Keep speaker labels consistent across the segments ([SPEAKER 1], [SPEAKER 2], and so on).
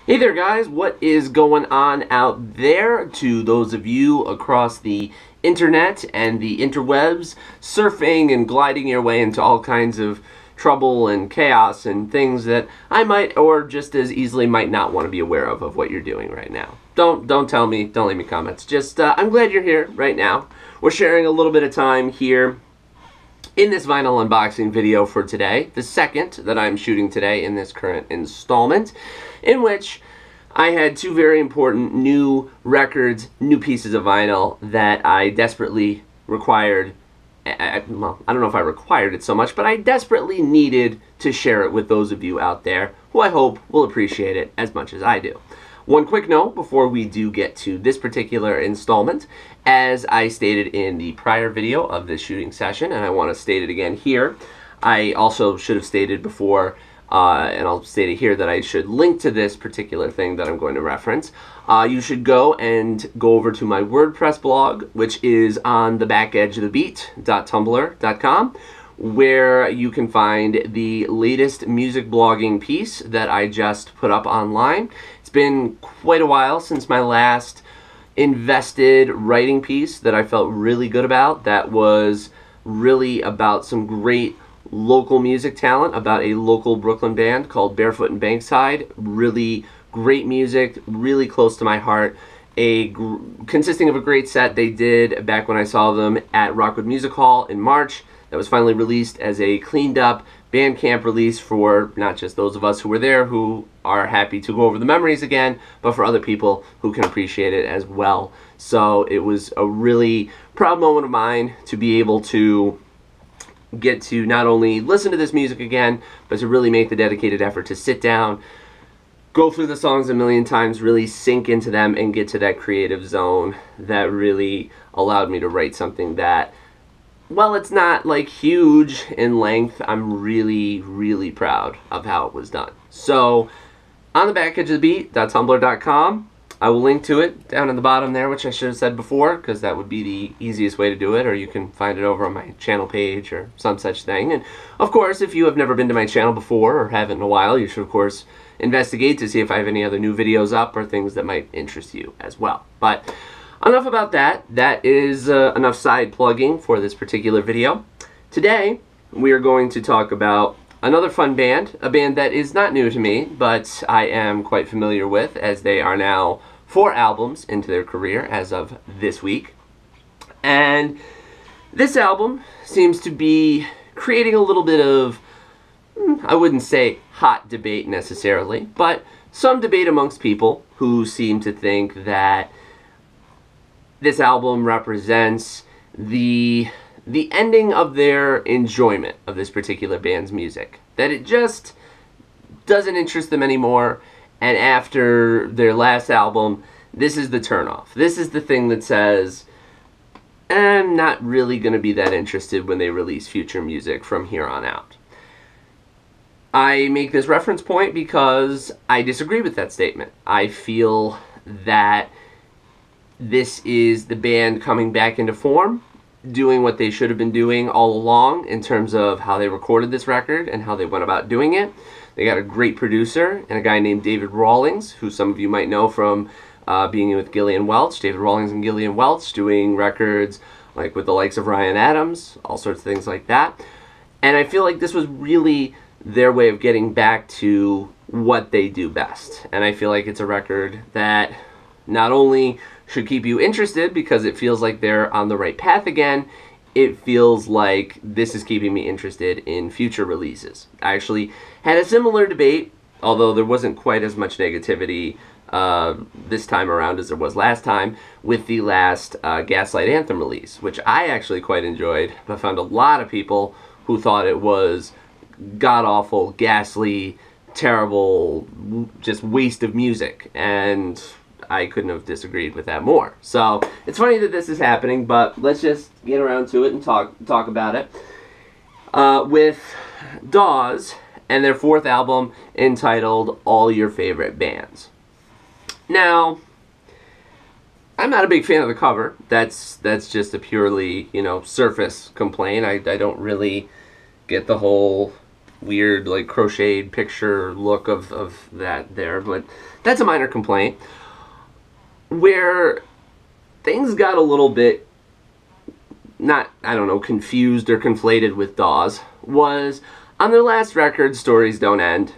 [SPEAKER 1] Hey there guys, what is going on out there? To those of you across the internet and the interwebs, surfing and gliding your way into all kinds of trouble and chaos and things that I might or just as easily might not want to be aware of what you're doing right now. Don't tell me, don't leave me comments. Just, I'm glad you're here right now. We're sharing a little bit of time here in this vinyl unboxing video for today, the second that I'm shooting today in this current installment, in which I had two very important new records, new pieces of vinyl that I desperately required. Well, I don't know if I required it so much, but I desperately needed to share it with those of you out there who I hope will appreciate it as much as I do. One quick note before we do get to this particular installment. As I stated in the prior video of this shooting session, and I want to state it again here, I also should have stated before, and I'll state it here, that I should link to this particular thing that I'm going to reference. You should go over to my WordPress blog, which is on thebackedgeofthebeat.tumblr.com, where you can find the latest music blogging piece that I just put up online. It's been quite a while since my last invested writing piece that I felt really good about, that was really about some great local music talent, about a local Brooklyn band called Barefoot and Bankside. Really great music, really close to my heart. Consisting of a great set they did back when I saw them at Rockwood Music Hall in March, that was finally released as a cleaned up Bandcamp release for not just those of us who were there who are happy to go over the memories again, but for other people who can appreciate it as well. So it was a really proud moment of mine to be able to get to not only listen to this music again, but to really make the dedicated effort to sit down, go through the songs a million times, really sink into them, and get to that creative zone that really allowed me to write something that, well, it's not like huge in length, I'm really, really proud of how it was done. So, on the backedgeofthebeat.tumblr.com, I will link to it down in the bottom there, which I should have said before, because that would be the easiest way to do it, or you can find it over on my channel page or some such thing. And, of course, if you have never been to my channel before or haven't in a while, you should, of course, investigate to see if I have any other new videos up or things that might interest you as well. But enough about that. That is enough side plugging for this particular video. Today, we are going to talk about another fun band, a band that is not new to me, but I am quite familiar with, as they are now 4 albums into their career as of this week. And this album seems to be creating a little bit of, I wouldn't say hot debate necessarily, but some debate amongst people who seem to think that this album represents the ending of their enjoyment of this particular band's music. That it just doesn't interest them anymore, and after their last album, this is the turnoff. This is the thing that says, I'm not really going to be that interested when they release future music from here on out. I make this reference point because I disagree with that statement. I feel that this is the band coming back into form, doing what they should have been doing all along in terms of how they recorded this record and how they went about doing it. They got a great producer and a guy named David Rawlings, who some of you might know from being with Gillian Welch. David Rawlings and Gillian Welch doing records like with the likes of Ryan Adams, all sorts of things like that. And I feel like this was really their way of getting back to what they do best. And I feel like it's a record that not only should keep you interested because it feels like they're on the right path again, it feels like this is keeping me interested in future releases. I actually had a similar debate, although there wasn't quite as much negativity this time around as there was last time, with the last Gaslight Anthem release, which I actually quite enjoyed, but found a lot of people who thought it was god-awful, ghastly, terrible, just waste of music, and I couldn't have disagreed with that more. So it's funny that this is happening, but let's just get around to it and talk about it. With Dawes and their 4th album entitled All Your Favorite Bands. Now, I'm not a big fan of the cover. That's just a purely, surface complaint. I don't really get the whole weird, like, crocheted picture look of that there, but that's a minor complaint. Where things got a little bit, not, I don't know, confused or conflated with Dawes, was on their last record, Stories Don't End,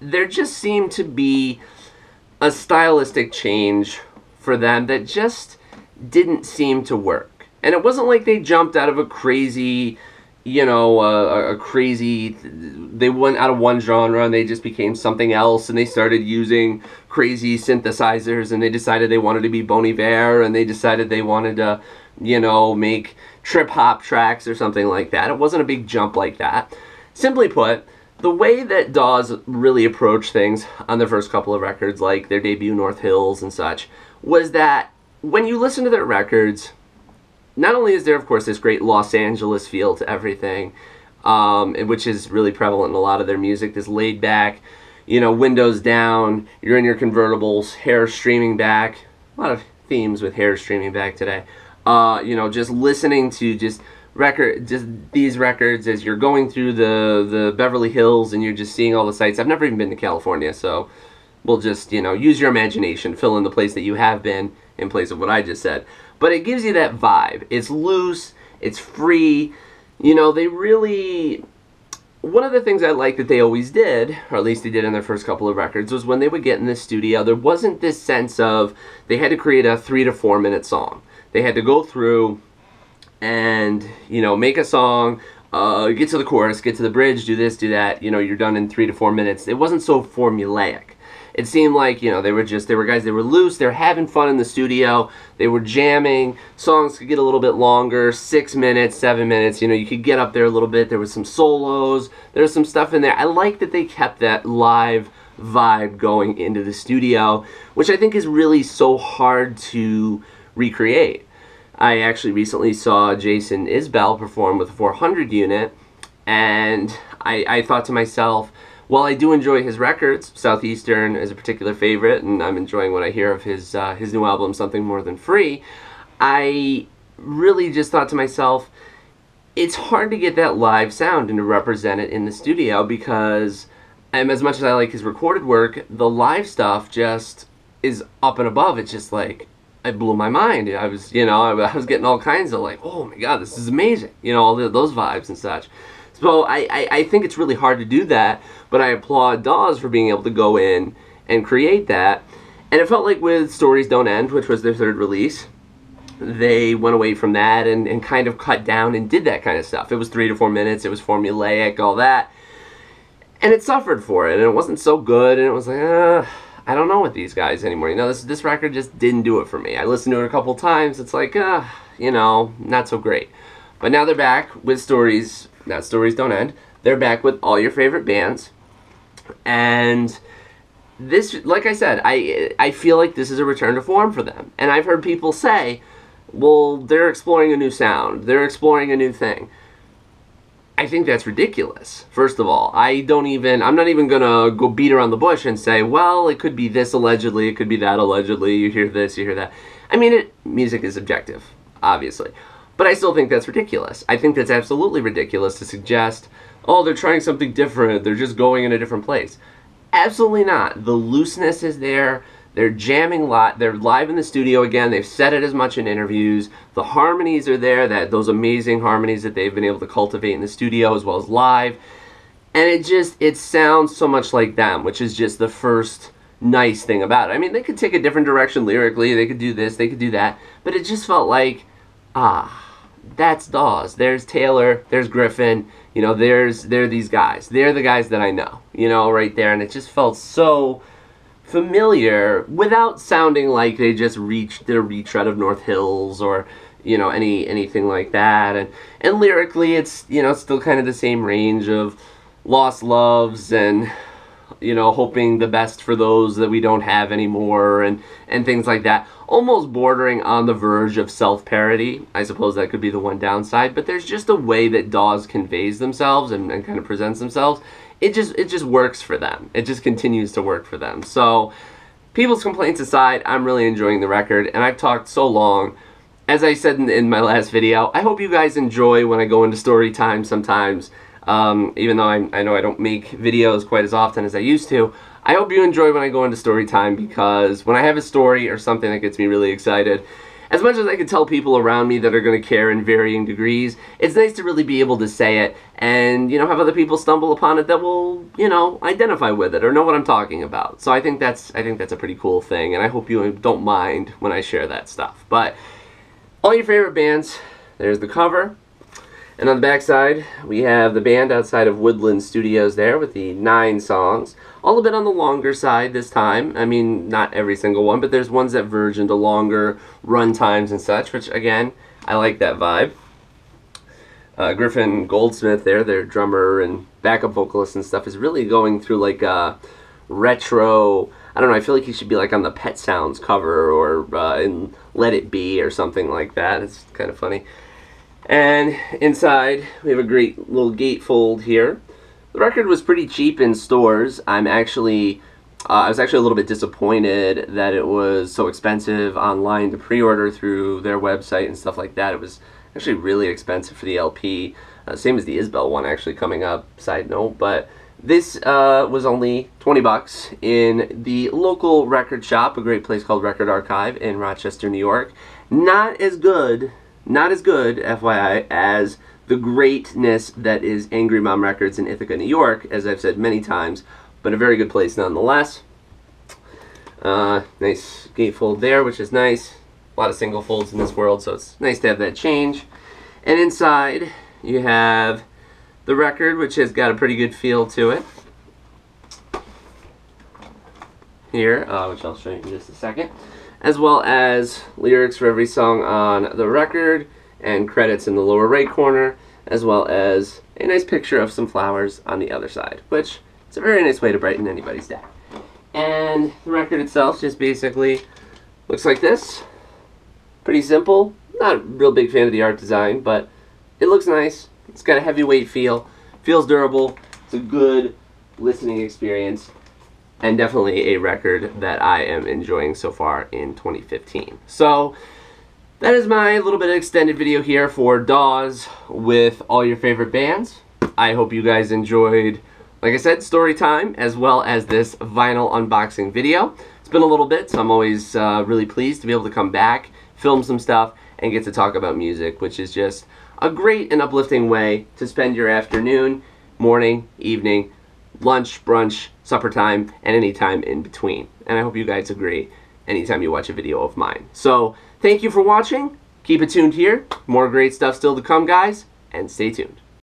[SPEAKER 1] there just seemed to be a stylistic change for them that just didn't seem to work. And it wasn't like they jumped out of a crazy, you know, they went out of one genre and they just became something else, and they started using crazy synthesizers, and they decided they wanted to be Bon Iver, and they decided they wanted to, you know, make trip-hop tracks or something like that. It wasn't a big jump like that. Simply put, the way that Dawes really approached things on their first couple of records, like their debut North Hills and such, was that when you listen to their records, not only is there, of course, this great Los Angeles feel to everything, which is really prevalent in a lot of their music, this laid back, you know, windows down, you're in your convertibles, hair streaming back, a lot of themes with hair streaming back today, you know, just listening to just these records as you're going through the Beverly Hills and you're just seeing all the sights. I've never even been to California, so we'll just, you know, use your imagination, fill in the place that you have been in place of what I just said. But it gives you that vibe. It's loose, it's free, you know, they really... One of the things I like that they always did, or at least they did in their first couple of records, was when they would get in the studio, there wasn't this sense of they had to create a 3 to 4 minute song. They had to go through and, you know, make a song, get to the chorus, get to the bridge, do this, do that, you know, you're done in 3 to 4 minutes. It wasn't so formulaic. It seemed like, you know, they were guys, they were loose, they were having fun in the studio, they were jamming, songs could get a little bit longer, 6 minutes, 7 minutes, you know, you could get up there a little bit, there was some solos, there was some stuff in there. I like that they kept that live vibe going into the studio, which I think is really so hard to recreate. I actually recently saw Jason Isbell perform with a 400 unit, and I thought to myself, while I do enjoy his records, Southeastern is a particular favorite, and I'm enjoying what I hear of his new album, Something More Than Free, I really just thought to myself, it's hard to get that live sound and to represent it in the studio, because as much as I like his recorded work, the live stuff just is up and above. It's just like, it blew my mind. I was, you know, I was getting all kinds of like, oh my god, this is amazing, you know, all those vibes and such. So I think it's really hard to do that, but I applaud Dawes for being able to go in and create that. And it felt like with Stories Don't End, which was their third release, they went away from that and kind of cut down and did that kind of stuff. It was 3 to 4 minutes, it was formulaic, all that. And it suffered for it, and it wasn't so good, and it was like, I don't know with these guys anymore. You know, this record just didn't do it for me. I listened to it a couple times, it's like, you know, not so great. But now they're back with Stories Don't End. They're back with all your favorite bands. And this, like I said, I feel like this is a return to form for them. And I've heard people say, well, they're exploring a new sound. They're exploring a new thing. I think that's ridiculous, first of all. I'm not even going to go beat around the bush and say, well, it could be this allegedly, it could be that allegedly, you hear this, you hear that. I mean, music is objective, obviously. But I still think that's ridiculous. I think that's absolutely ridiculous to suggest, oh, they're trying something different, they're just going in a different place. Absolutely not. The looseness is there. They're jamming a lot. They're live in the studio again. They've said it as much in interviews. The harmonies are there, those amazing harmonies that they've been able to cultivate in the studio as well as live. And it sounds so much like them, which is just the first nice thing about it. I mean, they could take a different direction lyrically. They could do this, they could do that. But it just felt like, that's Dawes. There's Taylor, there's Griffin, you know, they're these guys. They're the guys that I know, you know, right there. And it just felt so familiar without sounding like they just reached their retread of North Hills or, you know, anything like that. And lyrically, it's, you know, still kind of the same range of lost loves and, you know, hoping the best for those that we don't have anymore and things like that. Almost bordering on the verge of self-parody. I suppose that could be the one downside, but there's just a way that Dawes conveys themselves and kind of presents themselves. It just works for them. It just continues to work for them. So, people's complaints aside, I'm really enjoying the record, and I've talked so long. As I said in my last video, I hope you guys enjoy when I go into story time sometimes. even though I know I don't make videos quite as often as I used to. I hope you enjoy when I go into story time, because when I have a story or something that gets me really excited, as much as I can tell people around me that are going to care in varying degrees, it's nice to really be able to say it and, you know, have other people stumble upon it that will, you know, identify with it or know what I'm talking about. So I think that's a pretty cool thing, and I hope you don't mind when I share that stuff. But all your favorite bands, there's the cover. And on the back side, we have the band outside of Woodland Studios there with the 9 songs. All a bit on the longer side this time. I mean, not every single one, but there's ones that verge into longer run times and such, which, again, I like that vibe. Griffin Goldsmith there, their drummer and backup vocalist and stuff, is really going through like a retro... I don't know, I feel like he should be like on the Pet Sounds cover or in Let It Be or something like that. It's kind of funny. And inside, we have a great little gatefold here. The record was pretty cheap in stores. I was actually a little bit disappointed that it was so expensive online to pre-order through their website and stuff like that. It was actually really expensive for the LP. Same as the Isbell one actually coming up, side note. But this was only 20 bucks in the local record shop, a great place called Record Archive in Rochester, New York. Not as good, FYI, as the greatness that is Angry Mom Records in Ithaca, New York, as I've said many times, but a very good place nonetheless. Nice gatefold there, which is nice. A lot of single folds in this world, so it's nice to have that change. And inside, you have the record, which has got a pretty good feel to it. Here, which I'll show you in just a second. As well as lyrics for every song on the record, and credits in the lower right corner, as well as a nice picture of some flowers on the other side, which is a very nice way to brighten anybody's day. And the record itself just basically looks like this. Pretty simple. Not a real big fan of the art design, but it looks nice. It's got a heavyweight feel. Feels durable. It's a good listening experience. And definitely a record that I am enjoying so far in 2015. So that is my little bit of extended video here for Dawes with all your favorite bands. I hope you guys enjoyed, like I said, story time, as well as this vinyl unboxing video. It's been a little bit, so I'm always really pleased to be able to come back, film some stuff, and get to talk about music, which is just a great and uplifting way to spend your afternoon, morning, evening, lunch, brunch, supper time, and any time in between. And I hope you guys agree anytime you watch a video of mine. So thank you for watching. Keep it tuned here. More great stuff still to come, guys, and stay tuned.